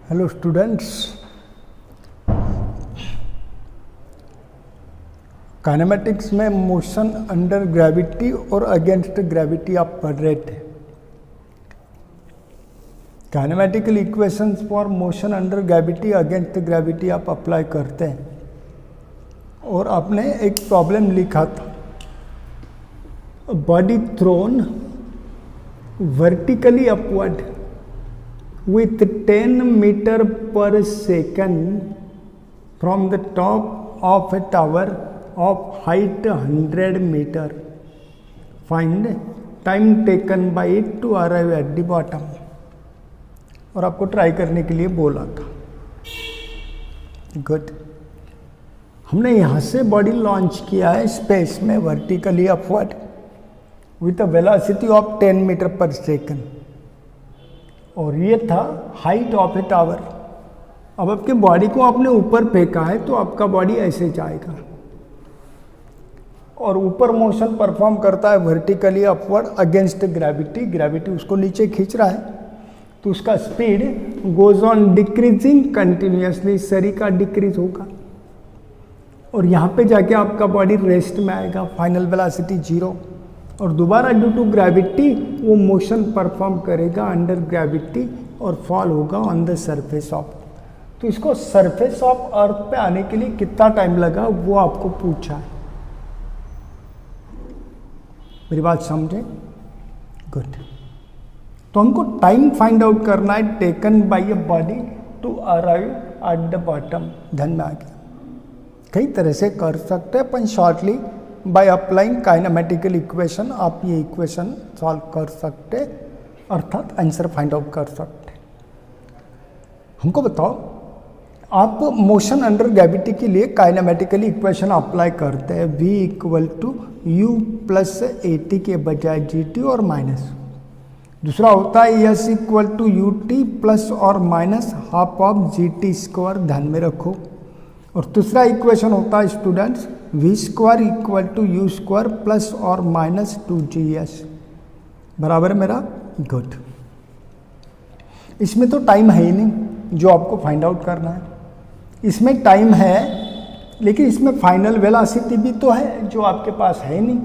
Hello students, kinematics में motion under gravity और against gravity आप पढ़ रहे थे। Kinematical equations for motion under gravity against gravity आप अप्लाई करते हैं और आपने एक प्रॉब्लम लिखा था, body thrown vertically upward with 10 meter per second from the top of a tower of height 100 meter. Find time taken by it to arrive at the bottom. और आपको ट्राई करने के लिए बोला था। गुड। हमने यहाँ से बॉडी लॉन्च किया है स्पेस में vertically upward with a velocity of 10 metre per second और ये था हाइट ऑफ ए टावर। अब आपके बॉडी को आपने ऊपर फेंका है तो आपका बॉडी ऐसे जाएगा और ऊपर मोशन परफॉर्म करता है vertically upward against gravity. Gravity उसको नीचे खींच रहा है तो उसका speed goes on decreasing continuously, शरीर का डिक्रीज होगा और यहाँ पे जाके आपका बॉडी रेस्ट में आएगा, फाइनल वेलोसिटी 0 और दोबारा ड्यू टू ग्रेविटी वो मोशन परफॉर्म करेगा अंडर ग्रेविटी और फॉल होगा ऑन द सरफेस ऑफ। तो इसको सरफेस ऑफ अर्थ पे आने के लिए कितना टाइम लगा वो आपको पूछा है। मेरी बात समझे? गुड। तो हमको टाइम फाइंड आउट करना है taken by a body to arrive at the bottom. ध्यान में आ गया? कई तरह से कर सकते हैं अपन shortly by applying kinematical equation आप ये इक्वेशन सॉल्व कर सकते, अर्थात आंसर फाइंड आउट कर सकते। हमको बताओ, आप मोशन अंडर ग्रेविटी के लिए काइनेमेटिकल इक्वेशन अप्लाई करते हैं v equal to u plus a t के बजाय जी टी और माइनस। दूसरा होता है s equal to u t plus और minus half of g t square. ध्यान में रखो। और तीसरा इक्वेशन होता है students v square equal to u square plus और माइनस 2gs बराबर मेरा। गुड। इसमें तो टाइम है ही नहीं जो आपको फाइंड आउट करना है। इसमें टाइम है लेकिन इसमें फाइनल वेलोसिटी भी तो है जो आपके पास है नहीं,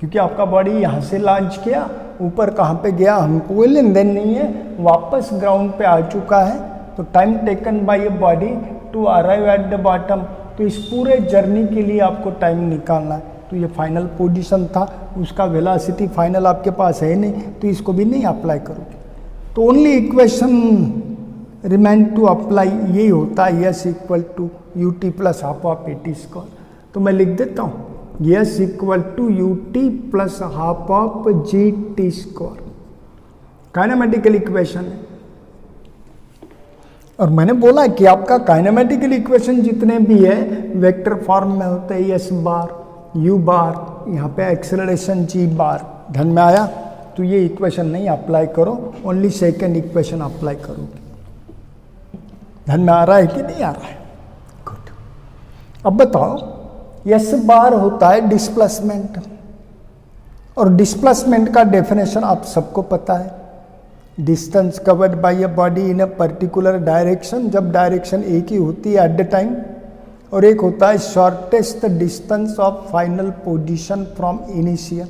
क्योंकि आपका बॉडी यहाँ से लॉन्च किया, ऊपर कहाँ पे गया हमको कोई लेन देन नहीं है, वापस ग्राउंड पे आ चुका है। तो time taken by a body to arrive at the bottom, तो इस पूरे जर्नी के लिए आपको टाइम निकालना है। तो ये फाइनल पोजीशन था, उसका वेलोसिटी फाइनल आपके पास है नहीं तो इसको भी नहीं अप्लाई करोगे। तो only equation remain to apply यही होता है s equal to u t plus half of a t square. तो मैं लिख देता हूँ s equal to u t plus half of g t square kinematical equation है। और मैंने बोला कि आपका काइनेमेटिकल इक्वेशन जितने भी है वेक्टर फॉर्म में होते हैं, एस बार यू बार, यहाँ पे एक्सेलरेशन जी बार। ध्यान में आया? तो ये इक्वेशन नहीं अप्लाई करो, ओनली सेकेंड इक्वेशन अप्लाई करोगे। ध्यान में आ रहा है कि नहीं आ रहा है? गुड। अब बताओ, एस बार होता है डिस्प्लेसमेंट और डिस्प्लेसमेंट का डेफिनेशन आप सबको पता है, distance covered bye a body in a particular direction, जब डायरेक्शन एक ही होती है एट द टाइम, और एक होता है shortest distance of final position from initial.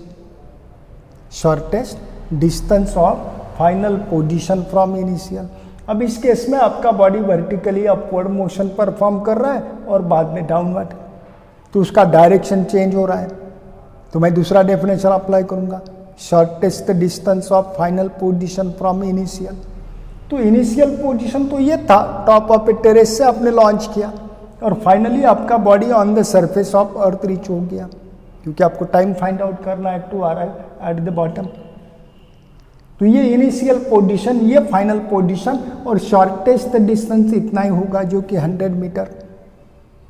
Shortest distance of final position from initial. अब इस केस में आपका body vertically upward motion perform कर रहा है और बाद में डाउनवर्ड, तो उसका डायरेक्शन चेंज हो रहा है। तो मैं दूसरा डेफिनेशन अप्लाई करूंगा, shortest distance of final position from initial. तो इनिशियल पोजीशन तो ये था, टॉप ऑफ ए टेरेस से आपने लॉन्च किया और फाइनली आपका body on the surface of earth reach हो गया, क्योंकि आपको टाइम फाइंड आउट करना है to arrive at the bottom. तो ये इनिशियल पोजीशन, ये फाइनल पोजीशन और शॉर्टेस्ट डिस्टेंस इतना ही होगा जो कि 100 मीटर।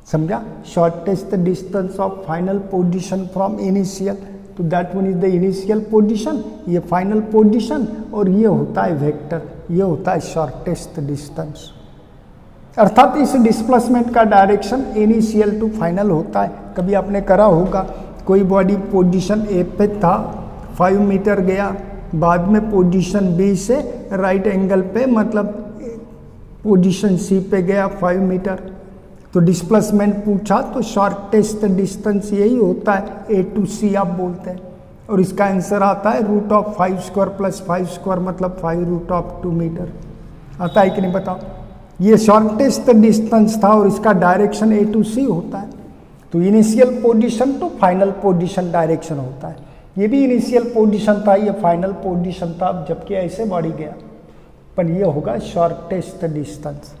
समझा? Shortest distance of final position from initial, तो that one is the initial position, ये फाइनल पोजीशन और ये होता है वेक्टर, ये होता है शॉर्टेस्ट डिस्टेंस। अर्थात इस डिस्प्लेसमेंट का डायरेक्शन इनिशियल टू फाइनल होता है। कभी आपने करा होगा, कोई बॉडी पोजीशन ए पे था, 5 मीटर गया, बाद में पोजीशन बी से राइट एंगल पे मतलब पोजीशन सी पे गया 5 मीटर, तो डिस्प्लेसमेंट पूछा तो शॉर्टेस्ट डिस्टेंस यही होता है, ए टू सी आप बोलते हैं, और इसका आंसर आता है root of 5 square plus 5 square मतलब 5 रूट ऑफ 2 मीटर। आता है कि नहीं बताओ? ये शॉर्टेस्ट डिस्टेंस था और इसका डायरेक्शन ए टू सी होता है। तो initial position to final position direction होता है। ये भी इनिशियल पोजीशन था, ये फाइनल पोजीशन था, जबकि ऐसे बढ़ी गया, पर ये होगा शॉर्टेस्ट डिस्टेंस,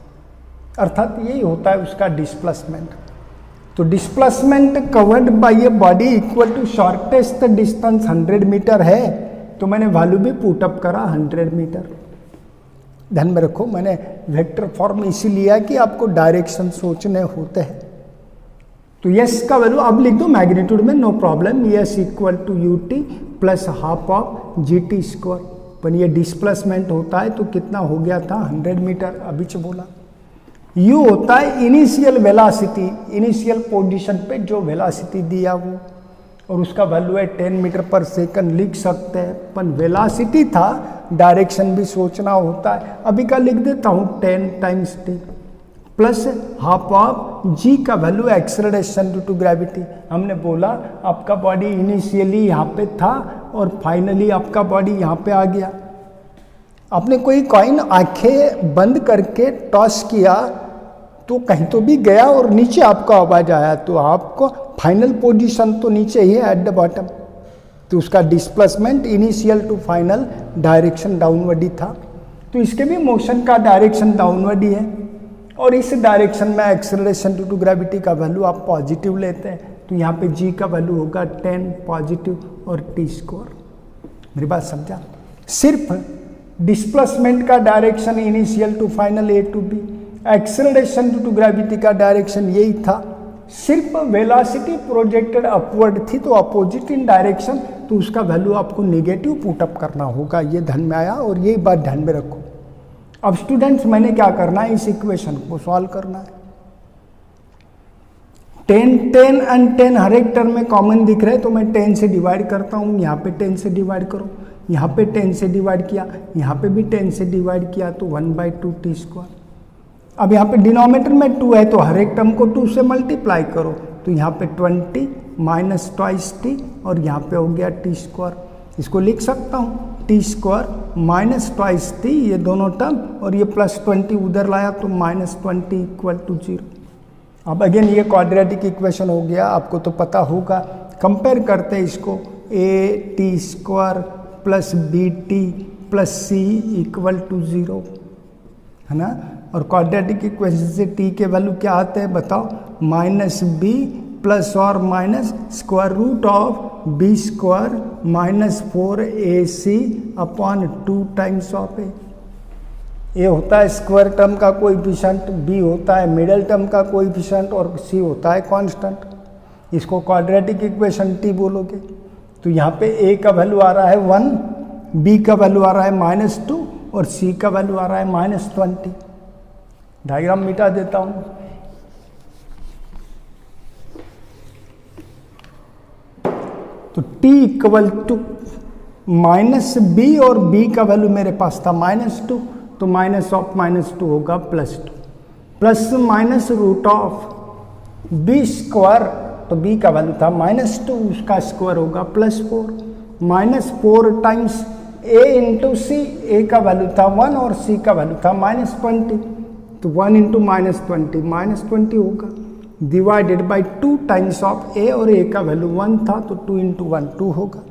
अर्थात यही होता है उसका डिस्प्लेसमेंट। तो displacement covered by a body equal to shortest distance 100 metre है, तो मैंने वैल्यू भी पुटअप करा 100 मीटर। ध्यान में रखो, मैंने वेक्टर फॉर्म इसीलिए लिया कि आपको डायरेक्शन सोचने होते हैं। तो यस का वैल्यू अब लिख दो मैग्नीट्यूड में, no problem, s equal to u t plus half of g t square. पर ये डिस्प्लेसमेंट होता है तो कितना हो गया था 100 मीटर, अभी से बोला। यू होता है इनिशियल वेलोसिटी, इनिशियल पोजीशन पे जो वेलोसिटी दिया वो, और उसका वैल्यू है 10 मीटर पर सेकंड, लिख सकते हैं, पर वेलोसिटी था, डायरेक्शन भी सोचना होता है। अभी का लिख देता हूँ 10 times t plus half of g का value acceleration due to gravity. हमने बोला आपका बॉडी इनिशियली यहाँ पे था और फाइनली आपका बॉडी यहाँ पे आ गया। आपने कोई कॉइन आंखें बंद करके टॉस किया तो कहीं तो भी गया और नीचे आपको आवाज आया, तो आपको फाइनल पोजीशन तो नीचे ही है, एट द बॉटम। तो उसका displacement initial to final direction downward ही था, तो इसके भी मोशन का डायरेक्शन डाउनवर्ड ही है। और इस डायरेक्शन में एक्सेलरेशन ड्यू टू ग्रेविटी का वैल्यू आप पॉजिटिव लेते हैं, तो यहाँ पे जी का वैल्यू होगा 10 पॉजिटिव और टी स्क्वायर। मेरी बात समझा? सिर्फ डिस्प्लेसमेंट का direction initial to final A to B, acceleration due to gravity का डायरेक्शन यही था। सिर्फ वेलोसिटी प्रोजेक्टेड अपवर्ड थी तो अपोजिट इन डायरेक्शन, तो उसका वैल्यू आपको नेगेटिव पुटअप करना होगा। ये ध्यान में आया, और ये बात ध्यान में रखो। अब स्टूडेंट्स मैंने क्या करना है, इस इक्वेशन को सॉल्व करना है। 10 10 एंड 10 हर एक टर्म में कॉमन दिख रहे हैं, तो मैं 10 से डिवाइड करता हूँ, यहाँ पे 10 से डिवाइड करो, यहाँ पे 10 से डिवाइड किया, यहाँ पे भी 10 से डिवाइड किया, तो 1/2 टी स्क्वायर। अब यहाँ पे डिनोमिनेटर में 2 है, तो हर एक टर्म को 2 से मल्टीप्लाई करो, तो यहाँ पे 20 माइनस ट्वाइस टी, और यहाँ पे हो गया टी स्क्वायर। इसको लिख सकता हूँ T square minus twice T, ये दोनों टर्म, और ये प्लस 20 उधर लाया तो -20 इक्वल टू 0। अब अगेन ये क्वाड्रेटिक इक्वेशन हो गया, आपको तो पता होगा। कंपेयर करते हैं इसको, a t square plus b t plus c equal to 0, है ना। और क्वाड्रेटिक इक्वेशन से टी के वैल्यू क्या आते हैं बताओ, -b प्लस और minus square root of b square minus 4ac upon 2 times of a होता है स्क्वायर टर्म का कोएफिशिएंट, बी होता है मिडिल टर्म का कोएफिशिएंट, और सी होता है कांस्टेंट। इसको क्वाड्रेटिक इक्वेशन टी बोलोगे। तो यहाँ पे ए का वैल्यू आ रहा है 1, बी का वैल्यू आ रहा है -2, और सी का वैल्यू आ रहा है -20। डायग्राम मिटा देता हूँ। तो t इक्वल टू -b, और b का वैल्यू मेरे पास था -2, तो माइनस ऑफ -2 होगा +2, plus minus root of b square, तो b का वैल्यू था -2, उसका स्क्वायर होगा +4, -4 times a into C, a का वैल्यू था 1 और c का वैल्यू था -20, तो 1 इंटू -20 होगा, divided by 2 times of a, और a का वैल्यू 1 था, तो 2 इंटू 1 2 होगा।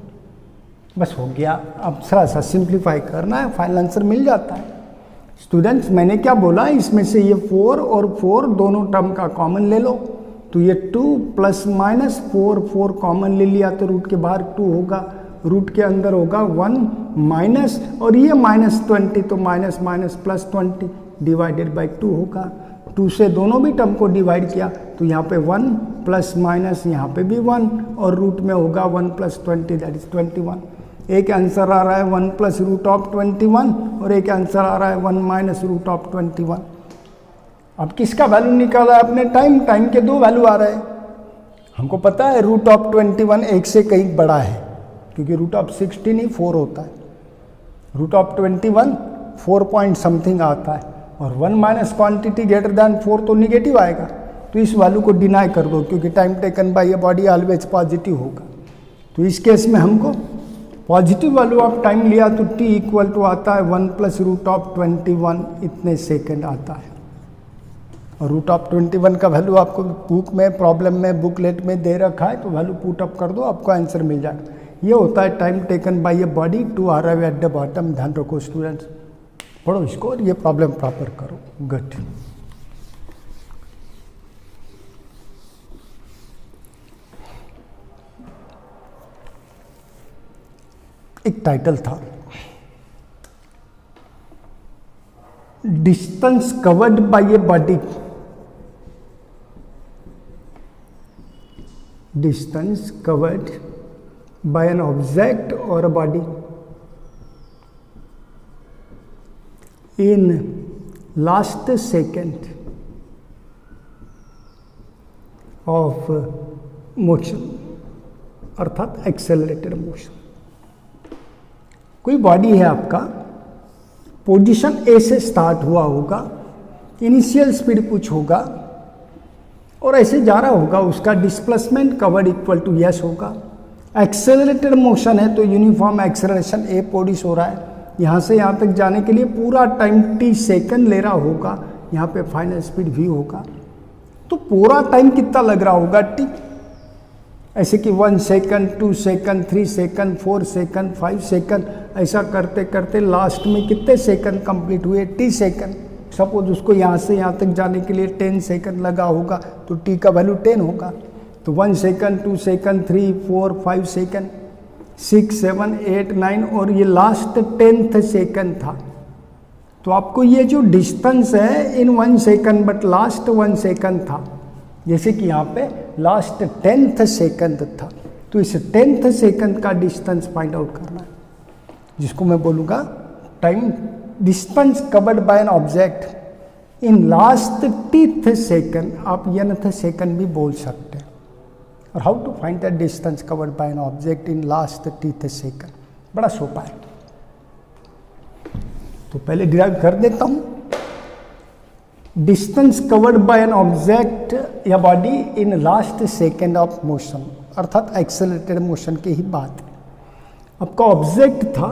बस हो गया। अब थोड़ा सा सिंप्लीफाई करना है, फाइनल आंसर मिल जाता है। स्टूडेंट्स मैंने क्या बोला, इसमें से ये 4 और 4 दोनों टर्म का कॉमन ले लो, तो ये 2 प्लस माइनस 4 कॉमन ले लिया, तो रूट के बाहर 2 होगा, रूट के अंदर होगा 1 माइनस, और ये -20, तो माइनस माइनस +20 डिवाइडेड बाई 2 होगा। 2 से दोनों भी टर्म को डिवाइड किया, तो यहाँ पे 1 प्लस माइनस यहाँ पे भी 1, और रूट में होगा 1 + 20 दैट इज 21। एक आंसर आ रहा है 1 प्लस रूट ऑफ 21, और एक आंसर आ रहा है 1 माइनस रूट ऑफ 21। अब किसका वैल्यू निकाला है आपने, टाइम के 2 वैल्यू आ रहे हैं। हमको पता है रूट ऑफ 21 1 से कहीं बड़ा है, क्योंकि रूट ऑफ 16 ही 4 होता है। रूट ऑफ 21 4 पॉइंट समथिंग आता है, और 1 माइनस क्वांटिटी ग्रेटर दैन 4 तो निगेटिव आएगा, तो इस वैल्यू को डिनाई कर दो क्योंकि time taken by a body always positive होगा। तो इस केस में हमको पॉजिटिव वैल्यू ऑफ टाइम लिया तो t इक्वल टू आता है 1 प्लस रूट ऑफ 21 इतने सेकेंड आता है। और रूट ऑफ 21 का वैल्यू आपको बुक में प्रॉब्लम में बुकलेट में दे रखा है, तो वैल्यू पुट अप कर दो, आपको आंसर मिल जाएगा। ये होता है time taken by a body to arrive at the bottom. ध्यान रखो स्टूडेंट्स, पढ़ो इसको और ये प्रॉब्लम प्रॉपर करो। गुड। एक टाइटल था, distance covered by a body, distance covered by an object or a body in last second of motion, अर्थात एक्सेलरेटेड मोशन। कोई बॉडी है आपका, पोजीशन ए से स्टार्ट हुआ होगा, इनिशियल स्पीड कुछ होगा और ऐसे जा रहा होगा, उसका displacement covered equal to s होगा। एक्सेलरेटेड मोशन है तो यूनिफॉर्म एक्सेलरेशन ए प्रोड्यूस हो रहा है, यहाँ से यहाँ तक जाने के लिए पूरा टाइम t सेकंड ले रहा होगा, यहाँ पे फाइनल स्पीड v होगा। तो पूरा टाइम कितना लग रहा होगा t, ऐसे कि 1 second 2 second 3 second 4 second 5 second, ऐसा करते करते लास्ट में कितने सेकंड कंप्लीट हुए, t सेकंड। सपोज उसको यहाँ से यहाँ तक जाने के लिए 10 सेकंड लगा होगा तो t का वैल्यू 10 होगा। तो 1 सेकंड 2 सेकंड 3 4 5 सेकंड 6 7 8 9 और ये लास्ट 10th सेकंड था। तो आपको ये जो डिस्टेंस है इन 1 सेकंड बट लास्ट 1 सेकंड था, जैसे कि यहाँ पे लास्ट 10th सेकंड था, तो इस 10th सेकंड का डिस्टेंस फाइंड आउट करना है, जिसको मैं बोलूँगा time distance covered by an object in last tth second. आप nth सेकंड भी बोल सकते हैं। और how to find the distance covered by an object in last tth second, बड़ा सोपा है। तो पहले डिराइव कर देता हूं। Distance covered by an object या body in last second of motion, अर्थात एक्सेलरेटेड मोशन की ही बात है। आपका ऑब्जेक्ट था,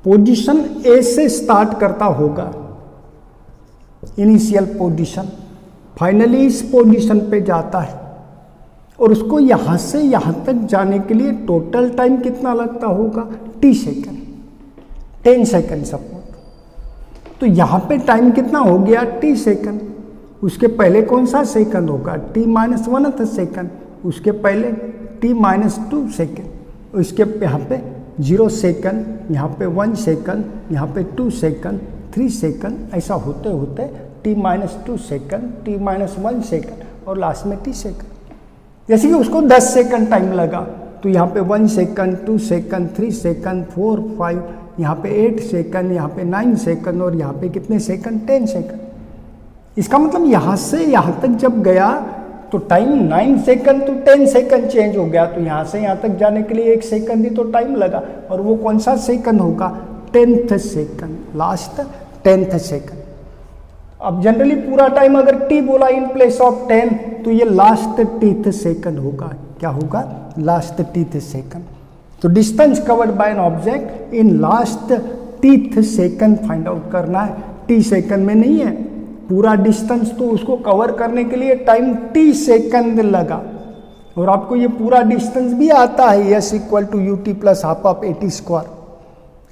पोजीशन ए से स्टार्ट करता होगा, इनिशियल पोजीशन, फाइनली इस पोजीशन पे जाता है और उसको यहां से यहां तक जाने के लिए टोटल टाइम कितना लगता होगा, t सेकंड, 10 सेकंड सपोज। तो यहां पे टाइम कितना हो गया, t सेकंड। उसके पहले कौन सा सेकंड होगा, t माइनस 1th सेकंड। उसके पहले t माइनस 2 सेकंड। उसके यहाँ पे 0 सेकंड, यहाँ पे 1 सेकंड, यहाँ पे 2 सेकंड 3 सेकंड, ऐसा होते होते t minus 2 second, t minus 1 second और लास्ट में t सेकंड। जैसे कि उसको 10 सेकंड टाइम लगा, तो यहाँ पे 1 सेकंड 2 सेकंड 3 सेकंड 4 5, यहाँ पे 8 सेकंड, यहाँ पे 9 सेकंड और यहाँ पे कितने सेकंड, 10 सेकंड। इसका मतलब यहाँ से यहाँ तक जब गया तो टाइम 9 सेकंड तो 10 सेकंड चेंज हो गया। तो यहाँ से यहाँ तक जाने के लिए 1 सेकंड ही तो टाइम लगा, और वो कौन सा सेकंड होगा, 10th second, last 10th second. अब जनरली पूरा टाइम अगर t बोला इन प्लेस ऑफ 10, तो ये लास्ट टीथ सेकंड होगा। क्या होगा, लास्ट टीथ सेकंड। तो distance covered by an object in last tth second find out करना है। t सेकंड में नहीं है, पूरा डिस्टेंस तो उसको कवर करने के लिए टाइम t सेकंड लगा। और आपको ये पूरा डिस्टेंस भी आता है, s equal to ut plus half of at square.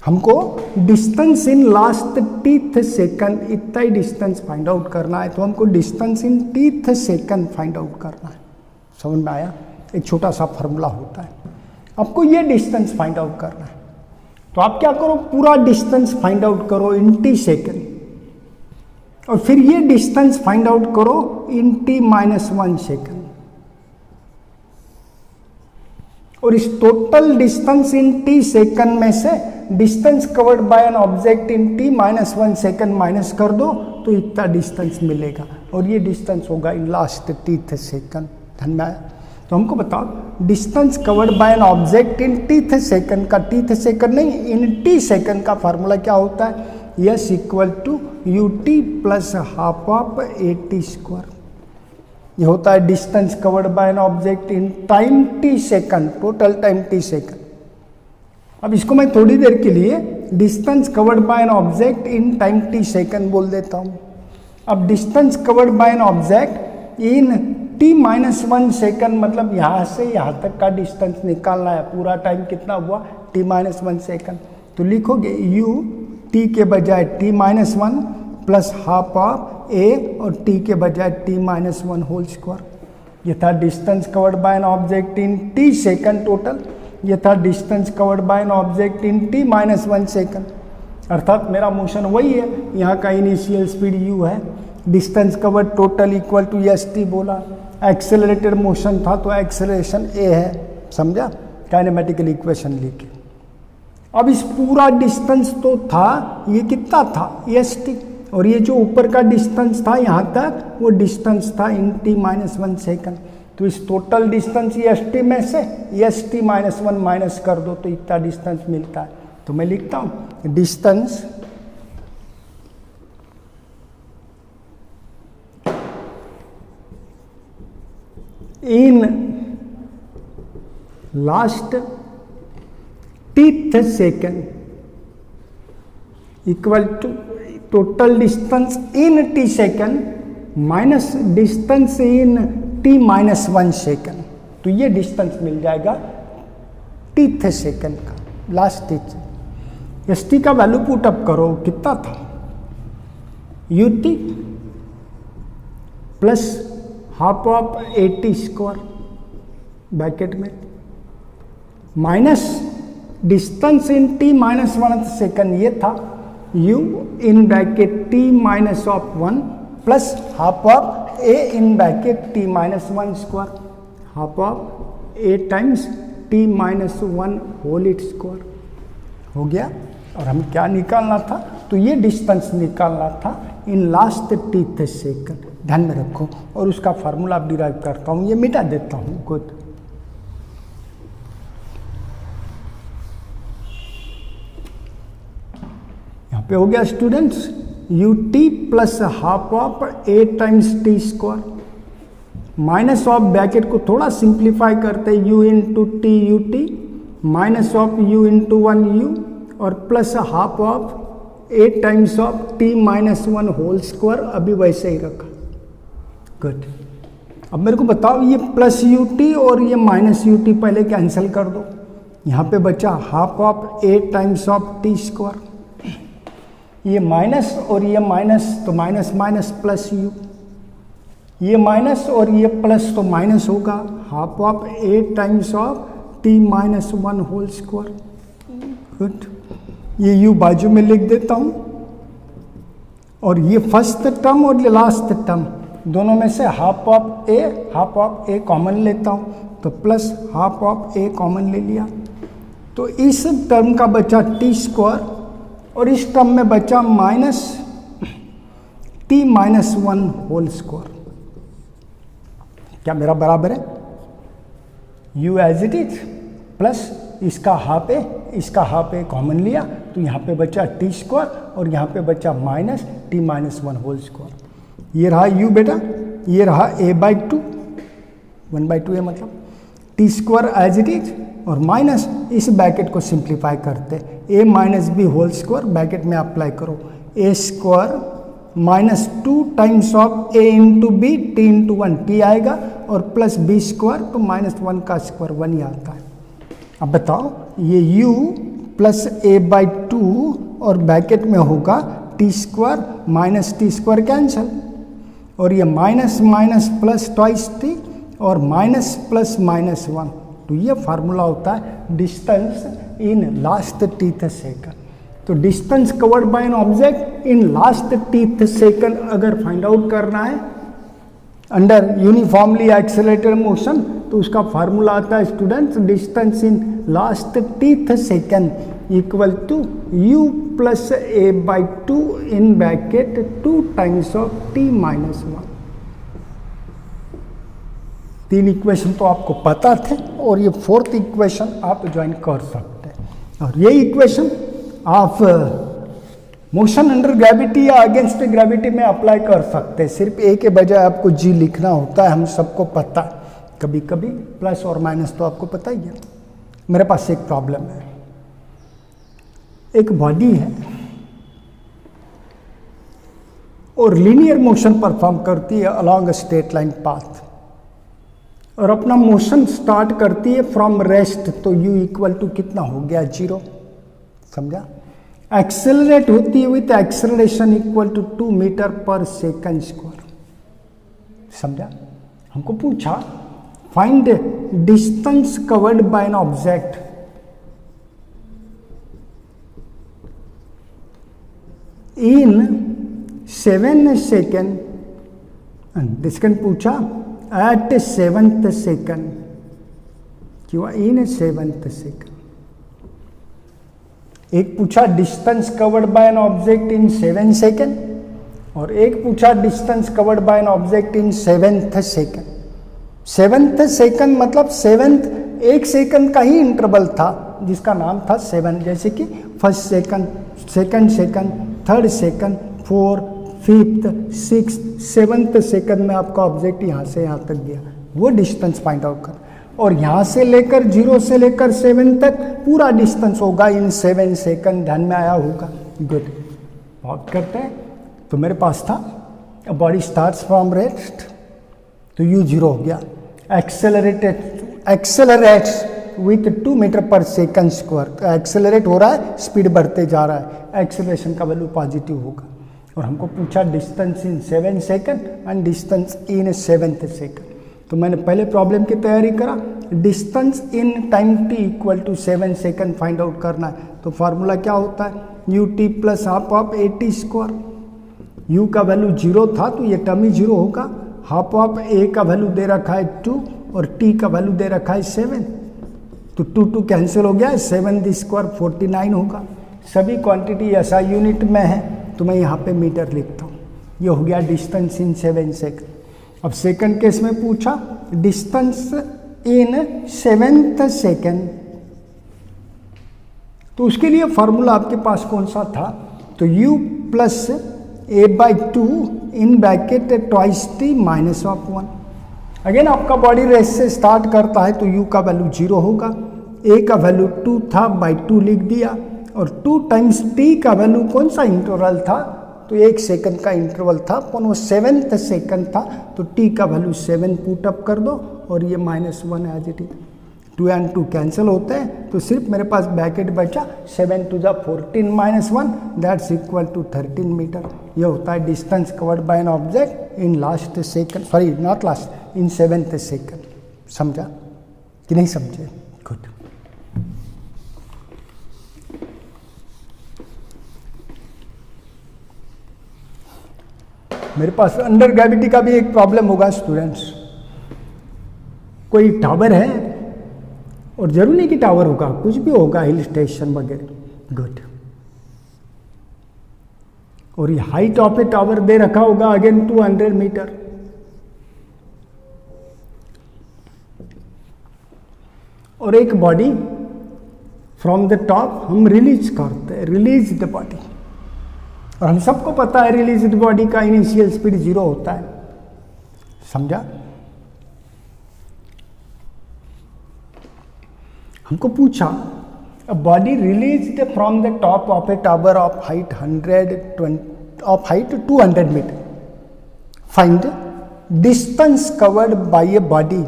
हमको distance in last tth second इतना ही डिस्टेंस फाइंड आउट करना है, तो हमको distance in tth second find out करना है। समझ में आया, एक छोटा सा फार्मूला होता है, आपको ये डिस्टेंस फाइंड आउट करना है। तो आप क्या करो, पूरा डिस्टेंस फाइंड आउट करो इन t सेकंड, और फिर ये डिस्टेंस फाइंड आउट करो इन t माइनस 1 सेकंड, और इस टोटल डिस्टेंस इन t सेकंड में से distance covered by an object in t minus 1 second minus कर दो तो इतना डिस्टेंस मिलेगा, और ये डिस्टेंस होगा इन लास्ट टीथ सेकंड। ध्यान में आया। तो हमको बताओ distance covered by an object in tth second का, टीथ सेकंड नहीं इन t सेकंड का फार्मूला क्या होता है, s equal to u t plus half of a t square. ये होता है distance covered by an object in time t second, total time t second. अब इसको मैं थोड़ी देर के लिए distance covered by an object in time t second बोल देता हूँ। अब distance covered by an object in t minus 1 second, मतलब यहाँ से यहाँ तक का डिस्टेंस निकालना है। पूरा टाइम कितना हुआ? T minus 1 second. तो लिखोगे यू टी के बजाय t minus 1 plus half of a और टी के बजाय टी माइनस 1 होल स्क्वायर। ये था distance covered by an object in t second total. ये था distance covered by an object in t minus 1 second. अर्थात मेरा मोशन वही है, यहाँ का इनिशियल स्पीड u है, distance covered total equal to s t बोला, एक्सेलरेटेड मोशन था तो एक्सेलरेशन a है, समझा? काइनेमेटिकल इक्वेशन लिखे। अब इस पूरा डिस्टेंस तो था, ये कितना था? एस टी, और ये जो ऊपर का डिस्टेंस था यहाँ तक, वो डिस्टेंस था इन टी माइनस 1 सेकंड। तो इस टोटल डिस्टेंस एस टी में से एस टी माइनस 1 माइनस कर दो तो इतना डिस्टेंस मिलता है। तो मैं लिखता हूँ distance in last tth second equal to total distance in t second minus distance in t minus 1 second. तो ये डिस्टेंस मिल जाएगा टीथ सेकेंड का, लास्ट टीथ। एस टी का वैल्यू पुट अप करो, कितना था? U t plus half of a t square bracket में minus distance in t minus 1 second, ये था u in bracket t minus of 1 plus half of a in bracket t minus 1 square, half of a times t minus 1 whole it square हो गया। और हम क्या निकालना था? तो ये डिस्टेंस निकालना था इन लास्ट टीथ सेकंड। ध्यान में रखो, और उसका फार्मूला आप डिराइव करता हूँ, ये मिटा देता हूँ। गुड। यहाँ पे हो गया students u t plus half of a times t square minus of bracket को थोड़ा सिंप्लीफाई करते u into t u t minus of u into 1 u और plus half of a times of t minus 1 whole square, अभी वैसे ही रखा। Good. अब मेरे को बताओ ये प्लस यू टी और ये माइनस यू टी पहले कैंसिल कर दो। यहाँ पे बचा half of a times of t square, ये माइनस और ये माइनस तो माइनस माइनस प्लस यू, ये माइनस और ये प्लस तो माइनस होगा, half of a times of t minus 1 whole square. Good. ये यू बाजू में लिख देता हूँ, और ये फर्स्ट टर्म और ये लास्ट टर्म दोनों में से हाफ ऑफ ए कॉमन लेता हूँ, तो plus half of A common ले लिया। तो इस टर्म का बचा टी स्क्वायर और इस टर्म में बचा minus t minus 1 whole square. क्या मेरा बराबर है? U as it is plus इसका हाफ ए कॉमन लिया, तो यहाँ पे बचा टी स्क्वायर और यहाँ पे बचा minus t minus 1 whole square. ये रहा यू बेटा, ये रहा a बाई 2, 1/2 है मतलब t square as it is, और माइनस इस ब्रैकेट को सिंप्लीफाई करते a minus b whole square bracket में अप्लाई करो, a square minus 2 times of a into b t into 1 t आएगा, और प्लस बी स्क्वायर तो माइनस 1 का स्क्वायर 1 ही आता है। अब बताओ ये u प्लस a बाई 2 और ब्रैकेट में होगा t square minus t square cancel, और ये minus minus plus twice t और माइनस प्लस माइनस 1। तो ये फार्मूला होता है distance in last tth second. तो distance covered by an object in last tth second अगर फाइंड आउट करना है अंडर यूनिफॉर्मली एक्सेलरेटेड मोशन, तो उसका फार्मूला आता है students distance in last tth second equal to u plus a by 2 in bracket 2 times of t minus 1। 3 equation तो आपको पता थे, और ये 4th इक्वेशन आप ज्वाइन कर सकते हैं। और ये इक्वेशन आप मोशन अंडर ग्रेविटी या अगेंस्ट ग्रेविटी में अप्लाई कर सकते हैं, सिर्फ ए के बजाय आपको जी लिखना होता है, हम सबको पता है। कभी कभी प्लस और माइनस तो आपको पता ही है। मेरे पास एक प्रॉब्लम है, एक बॉडी है और लीनियर मोशन परफॉर्म करती है along a straight line path, और अपना मोशन स्टार्ट करती है फ्रॉम रेस्ट, तो u इक्वल टू कितना हो गया 0, समझा। एक्सेलरेट होती है with acceleration equal to 2 metre per second square, समझा। हमको पूछा find distance covered by an object in 7 second, distance पूछा एट 7th सेकंड किंवा इन 7th सेकंड। एक पूछा distance covered by an object in 7 second और एक पूछा distance covered by an object in 7th second. 7th second मतलब 7th, 1 second का ही interval था जिसका नाम था 7, जैसे कि first second, second second, third second, 4, 5th, 6th, 7th second में आपका ऑब्जेक्ट यहाँ से यहाँ तक गया, वो डिस्टेंस फाइंड आउट कर। और यहाँ से लेकर 0 से लेकर 7 तक पूरा डिस्टेंस होगा इन 7 सेकंड, ध्यान में आया होगा। गुड, बहुत करते हैं। तो मेरे पास था बॉडी स्टार्ट्स फ्रॉम रेस्ट, तो u 0 हो गया। Accelerates with 2 metre per second square, तो एक्सेलरेट हो रहा है, स्पीड बढ़ते जा रहा है, एक्सेलरेशन का वैल्यू पॉजिटिव होगा। और हमको पूछा distance in 7 second and distance in 7th second. तो मैंने पहले प्रॉब्लम की तैयारी करा, distance in time t equal to 7 second find out करना है। तो फार्मूला क्या होता है, ut plus half of at square. u का वैल्यू 0 था तो ये टर्म ही 0 होगा, हाफ ऑफ a का वैल्यू दे रखा है 2 और t का वैल्यू दे रखा है 7, तो 2 कैंसिल हो गया, 7 द स्क्वायर 49 होगा। सभी क्वांटिटी ऐसा यूनिट में है तो मैं यहाँ पे मीटर लिखता हूँ। ये हो गया डिस्टेंस इन 7 सेकंड। अब सेकंड केस में पूछा डिस्टेंस इन 7th सेकंड, तो उसके लिए फॉर्मूला आपके पास कौन सा था, तो u plus a/2 in bracket twice t minus of 1। Again आपका बॉडी रेस्ट से स्टार्ट करता है तो u का वैल्यू 0 होगा, a का वैल्यू 2 था, बाई 2 लिख दिया, और 2 टाइम्स t का वैल्यू कौन सा इंटरवल था, तो 1 सेकंड का इंटरवल था, पर वो 7th सेकंड था, तो t का वैल्यू 7 पुट अप कर दो और ये -1 as it is. 2 and 2 cancel होते हैं तो सिर्फ मेरे पास ब्रैकेट बचा, 7 to the 14 -1 that's equal to 13 metre. ये होता है distance covered by an object in last second, sorry not last, in 7th second. समझा कि नहीं समझे? गुड। मेरे पास अंडर ग्रेविटी का भी एक प्रॉब्लम होगा स्टूडेंट्स। कोई टावर है, और जरूरी नहीं कि टावर होगा, कुछ भी होगा, हिल स्टेशन वगैरह। गुड। और ये हाइट ऑफ ए टावर दे रखा होगा अगेन 200 मीटर। और एक बॉडी फ्रॉम द टॉप हम रिलीज करते हैं, रिलीज द बॉडी, और हम सबको पता है रिलीज्ड बॉडी का इनिशियल स्पीड 0 होता है। समझा? हमको पूछा a body released from the top of a tower of height 200 metre, find distance covered by a body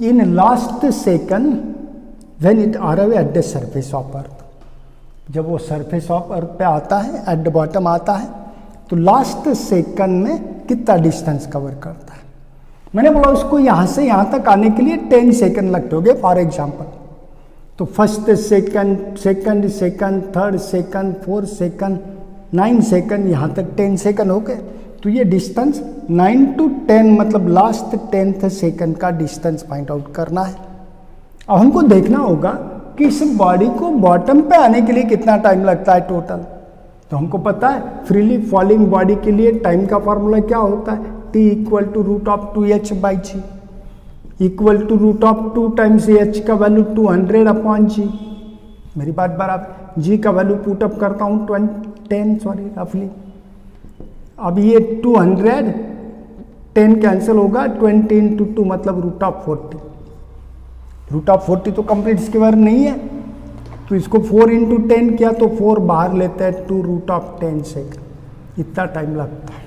in last second when it arrive at the surface of earth. जब वो surface of अर्थ पे आता है, eight the bottom आता है, तो last second में कितना डिस्टेंस कवर करता है। मैंने बोला उसको यहाँ से यहाँ तक आने के लिए 10 सेकंड लगते होंगे फॉर एग्जांपल। तो first second, second second, third second, 4 second, 9 second, यहाँ तक 10 सेकंड हो गए। तो ये डिस्टेंस 9 to 10 मतलब लास्ट 10th सेकंड का डिस्टेंस फाइंड आउट करना है। अब हमको देखना होगा कि इस बॉडी को बॉटम पे आने के लिए कितना टाइम लगता है टोटल। तो हमको पता है फ्रीली फॉलिंग बॉडी के लिए टाइम का फॉर्मूला क्या होता है, t equal to √2h/g equal to √2 times h का वैल्यू 200/g। मेरी बात बराबर, g का वैल्यू पुट अप करता हूँ 10 सॉरी रफली। अब ये 200 10 कैंसिल होगा, 20 इंटू 2 मतलब रूट ऑफ 40। रूट ऑफ 40 तो कंप्लीट स्क्वायर नहीं है, तो इसको 4 इंटू 10 किया तो 4 बाहर लेते हैं, 2 रूट ऑफ 10 सेकंड। इतना टाइम लगता है।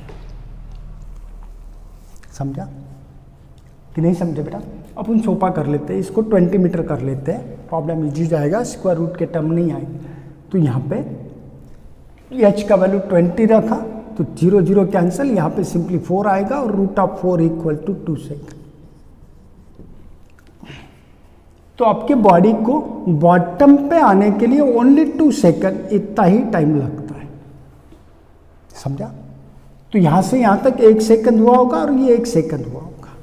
समझा कि नहीं समझे बेटा? अपन सोपा कर लेते हैं, इसको 20 मीटर कर लेते हैं, प्रॉब्लम इजी जाएगा, स्क्वायर रूट के टर्म नहीं आएंगे। तो यहाँ पे h का वैल्यू 20 रखा तो 0 0 कैंसिल, यहाँ पे सिंपली 4 आएगा और root of 4 equal to 2 second. तो आपके बॉडी को बॉटम पे आने के लिए ओनली 2 सेकंड इतना ही टाइम लगता है। समझा? तो यहां से यहां तक 1 सेकंड हुआ होगा और ये 1 सेकंड हुआ होगा।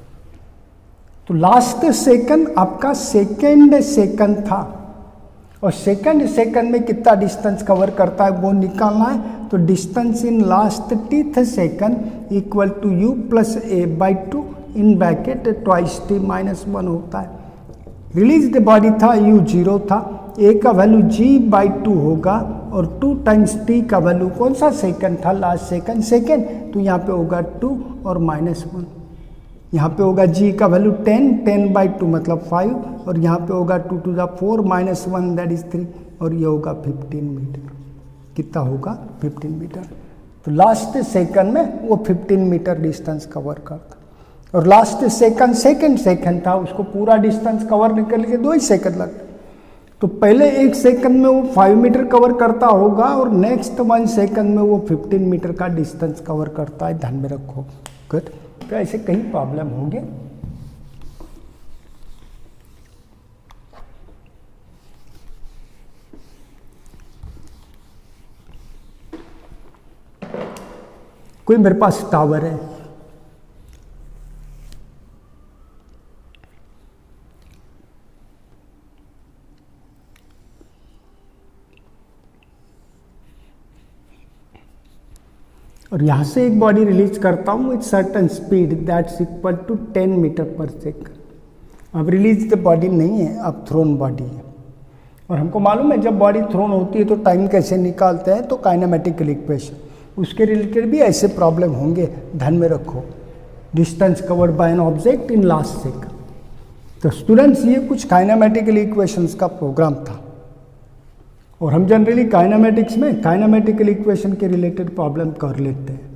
तो लास्ट सेकंड आपका सेकंड था, और सेकंड में कितना डिस्टेंस कवर करता है वो निकालना है। तो distance in last tth second equal to u plus a/2 in bracket twice t minus 1 होता है। रिलीज द बॉडी था, u 0 था, a का वैल्यू g/2 होगा और 2 टाइम्स t का वैल्यू कौन सा सेकंड था, लास्ट सेकंड, तो यहाँ पे होगा 2 और -1। यहाँ पे होगा g का वैल्यू 10/2 मतलब 5, और यहाँ पे होगा 2 to the 4 -1 दैट इज 3, और ये होगा 15 मीटर। कितना होगा? 15 मीटर। तो लास्ट सेकंड में वो 15 मीटर डिस्टेंस कवर करता, और लास्ट सेकंड था, उसको पूरा डिस्टेंस कवर करने के 2 ही सेकंड लगते। तो पहले 1 सेकंड में वो 5 मीटर कवर करता होगा, और नेक्स्ट 1 सेकंड में वो 15 मीटर का डिस्टेंस कवर करता है। ध्यान में रखो। गुड। तो ऐसे कई प्रॉब्लम होंगे। कोई मेरे पास टावर है, और यहाँ से एक बॉडी रिलीज करता हूँ with certain speed that's equal to 10 metre per second. अब रिलीज द बॉडी नहीं है, अब थ्रोन बॉडी है, और हमको मालूम है जब बॉडी थ्रोन होती है तो टाइम कैसे निकालते हैं, तो काइनेमेटिकल इक्वेशन, उसके रिलेटेड भी ऐसे प्रॉब्लम होंगे। ध्यान में रखो। Distance covered by an object in last second. तो स्टूडेंट्स, ये कुछ काइनेमेटिकल इक्वेशंस का प्रोग्राम था, और हम जनरली काइनेमेटिक्स में काइनेमेटिकल इक्वेशन के रिलेटेड प्रॉब्लम कर लेते हैं।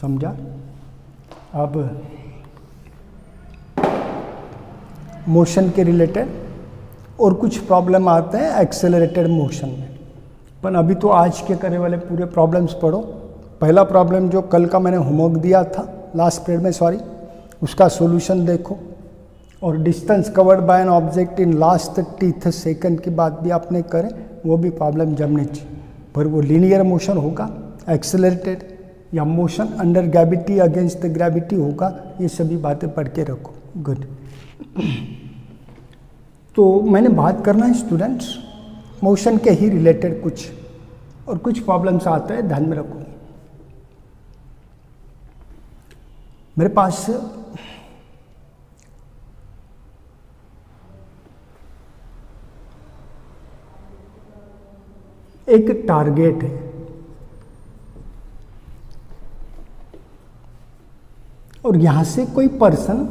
समझा? अब मोशन के रिलेटेड और कुछ प्रॉब्लम आते हैं एक्सेलरेटेड मोशन में, पर अभी तो आज के करने वाले पूरे प्रॉब्लम्स पढ़ो। पहला प्रॉब्लम जो कल का मैंने होमवर्क दिया था लास्ट पीरियड में, सॉरी, उसका सॉल्यूशन देखो, और distance covered by an object in last tth second की बात भी आपने करें, वो भी प्रॉब्लम जमनी चाहिए। पर वो लीनियर मोशन होगा, एक्सेलरेटेड, या motion under gravity against gravity होगा, ये सभी बातें पढ़ के रखो। गुड। तो मैंने बात करना है स्टूडेंट्स मोशन के ही रिलेटेड कुछ, और कुछ प्रॉब्लम्स आते हैं, ध्यान में रखो। मेरे पास एक टारगेट है, और यहां से कोई person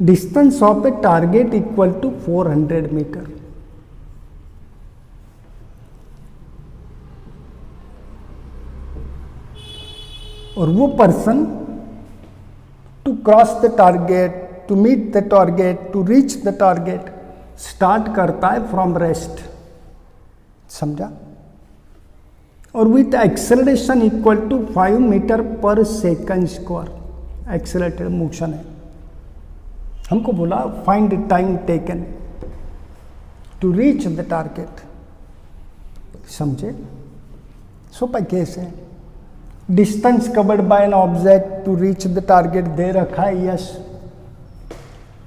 distance of a target equal to 400 metre, और वो person to cross the target, to meet the target, to reach the target start करता है फ्रॉम रेस्ट। समझा? और with acceleration equal to 5 metre per second square accelerated motion है। हमको बोला find time taken to reach the target. समझे? Super case है। Distance covered by an object to reach the target दे रखा है, यस।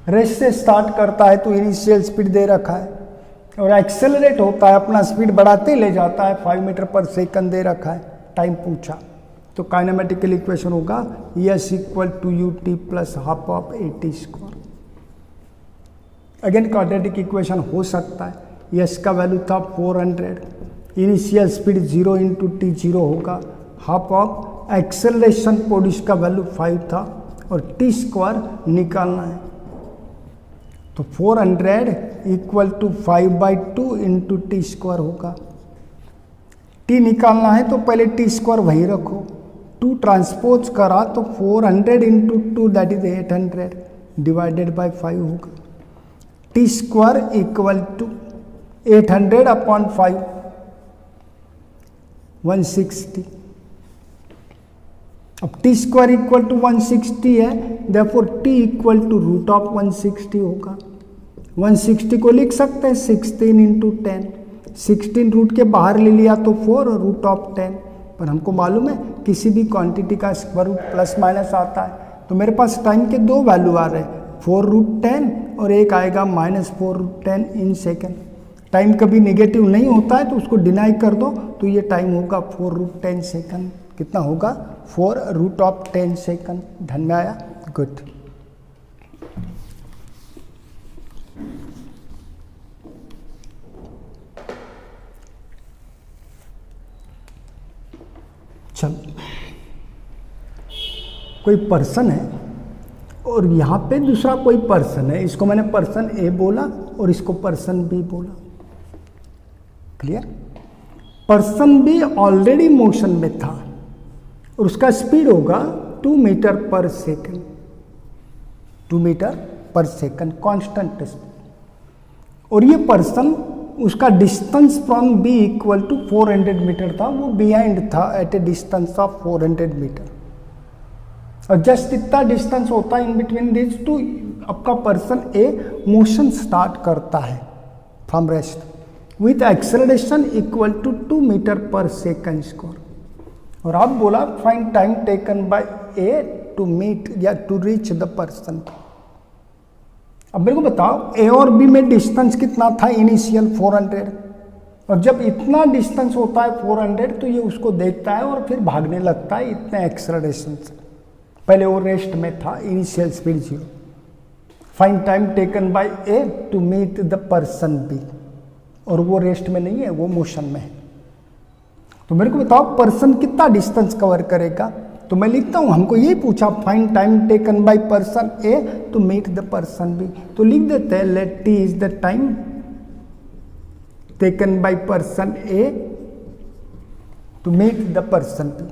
रेस्ट से स्टार्ट करता है तो इनिशियल स्पीड दे रखा है, और एक्सेलरेट होता है, अपना स्पीड बढ़ाते ले जाता है, 5 मीटर पर सेकंड दे रखा है, टाइम पूछा। तो काइनेमेटिकल इक्वेशन होगा s equal to u t plus half of a t square. Again quadratic equation हो सकता है। एस का वैल्यू था 400 इनिशियल स्पीड 0 इंटू टी 0 होगा, हाफ ऑफ एक्सेलरेशन प्रोड्यूस का वैल्यू 5 था और टी स्क्वायर निकालना है। तो 400 equal to 5/2 into t square होगा। टी निकालना है तो पहले टी स्क्वायर वही रखो, 2 ट्रांसपोज करा तो 400 into 2 that is 800 divided by 5 होगा। T square equal to 800 upon 5 160। अब टी स्क्वायर इक्वल टू 160 है, therefore t equal to root of 160 होगा। 160 को लिख सकते हैं 16 इंटू 10, 16 रूट के बाहर ले लिया तो 4 और रूट ऑफ 10, पर हमको मालूम है किसी भी क्वांटिटी का स्क्वायर रूट प्लस माइनस आता है। तो मेरे पास टाइम के 2 वैल्यू आ रहे हैं, 4√10 और एक आएगा -4√10 इन सेकेंड। टाइम कभी नेगेटिव नहीं होता है तो उसको डिनाई कर दो, तो ये टाइम होगा 4√10 सेकंड। कितना होगा? 4√10 सेकंड। ध्यान में आया? गुड। चल, कोई पर्सन है और यहाँ पे दूसरा कोई पर्सन है, इसको मैंने पर्सन ए बोला और इसको पर्सन बी बोला। Clear? Person B already motion में था और उसका स्पीड होगा 2 metre per second, 2 metre per second constant speed. और ये पर्सन, उसका distance from B equal to 400 metre था, वो बिहाइंड था at a distance of 400 metre. और जस्ट इतना डिस्टेंस होता है इन बिटवीन दिस टू, आपका पर्सन ए मोशन स्टार्ट करता है from rest with acceleration equal to 2 metre per second square. और आप बोला find time taken by A to meet या टू रीच द पर्सन। अब मेरे को बताओ ए और बी में डिस्टेंस कितना था? इनिशियल 400। और जब इतना डिस्टेंस होता है 400 तो ये उसको देखता है और फिर भागने लगता है इतने एक्सेलरेशन से। पहले वो रेस्ट में था, initial speed 0। Find time taken by A to meet the person B, और वो रेस्ट में नहीं है, वो मोशन में है। तो मेरे को बताओ पर्सन कितना डिस्टेंस कवर करेगा? तो मैं लिखता हूं, हमको ये पूछा find time taken by person A to meet the person B, तो लिख देते हैं let t is the time taken by person A to meet the person B.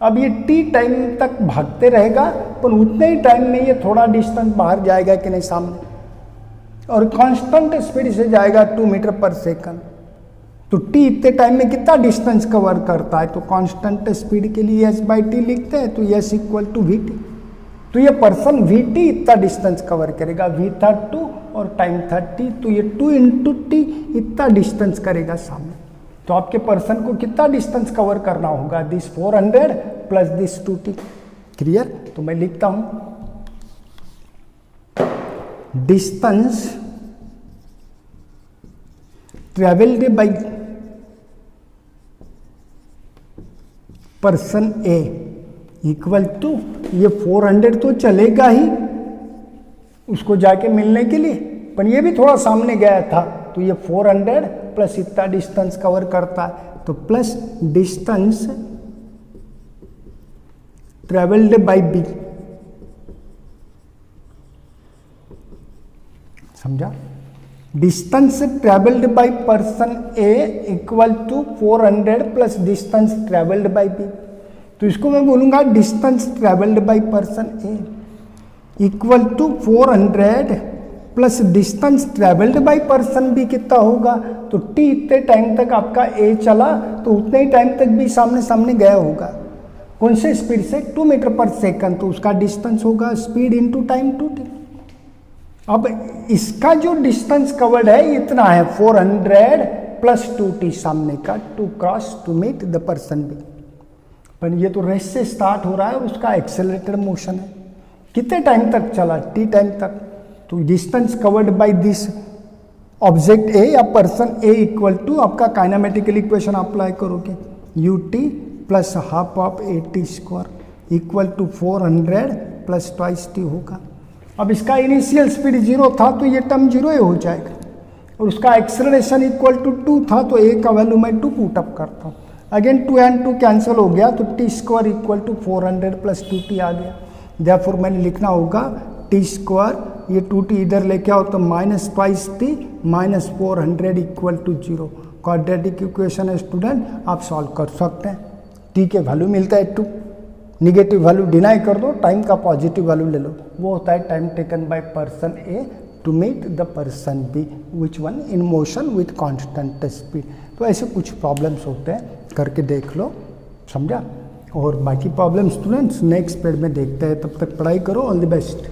अब ये टी टाइम तक भागते रहेगा, पर उतने ही टाइम में ये थोड़ा डिस्टेंस बाहर जाएगा कि नहीं सामने, और कांस्टेंट स्पीड से जाएगा 2 मीटर पर सेकंड। तो टी इतने टाइम में कितना डिस्टेंस कवर करता है? तो कांस्टेंट स्पीड के लिए S/T लिखते हैं, तो S इक्वल टू VT। तो ये पर्सन VT इतना डिस्टेंस कवर करेगा, V था 2 और टाइम था T, तो ये 2 इंटू टी इतना डिस्टेंस करेगा सामने। तो आपके पर्सन को कितना डिस्टेंस कवर करना होगा? This 400 plus this 2T। Clear? तो मैं लिखता हूं distance travelled by person A equal to, ये 400 तो चलेगा ही उसको जाके मिलने के लिए, पर ये भी थोड़ा सामने गया था, तो ये 400 प्लस इतना डिस्टेंस कवर करता है, तो plus distance travelled by b. समझा? Distance travelled by person A equal to 400 plus distance travelled by b. तो इसको मैं बोलूंगा distance travelled by person A equal to 400 plus distance travelled by person b कितना होगा? तो टी इतने time तक आपका ए चला, तो उतने ही टाइम तक भी सामने सामने गया होगा। कौन से स्पीड से? 2 मीटर पर सेकंड, तो उसका डिस्टेंस होगा स्पीड इंटू टाइम 2T। अब इसका जो डिस्टेंस कवर्ड है इतना है 400 प्लस 2T सामने का, to cross to meet the person B. पर ये तो रेस्ट से स्टार्ट हो रहा है और उसका एक्सेलरेटेड मोशन है। कितने टाइम तक चला? T टाइम तक। तो distance covered by this object a या पर्सन ए इक्वल टू, आपका काइनेमेटिकल इक्वेशन अप्लाई करोगे, ut plus half of AT square equal to 400 plus 2T होगा। अब इसका इनिशियल स्पीड 0 था, तो ये टर्म 0 ही हो जाएगा। और उसका एक्सेलरेशन इक्वल टू 2 था, तो ए का वैल्यू मैं 2 पुट अप करता हूँ। अगेन 2 and 2 कैंसिल हो गया, तो t square equal to 400 plus 2t आ गया। देयरफॉर मैंने लिखना होगा टी स्क्वायर, ये 2t इधर लेके आओ तो minus twice t minus 400 equal to 0। Quadratic equation है स्टूडेंट, आप सॉल्व कर सकते हैं। टी के वैल्यू मिलता है 2, निगेटिव वैल्यू डिनाई कर दो, टाइम का पॉजिटिव वैल्यू ले लो, वो होता है time taken by person A to meet the person B, which one in motion with constant speed. तो ऐसे कुछ प्रॉब्लम्स होते हैं, करके देख लो, समझा। और बाकी प्रॉब्लम स्टूडेंट्स नेक्स्ट पीरियड में देखते हैं, तब तक पढ़ाई करो। All the best.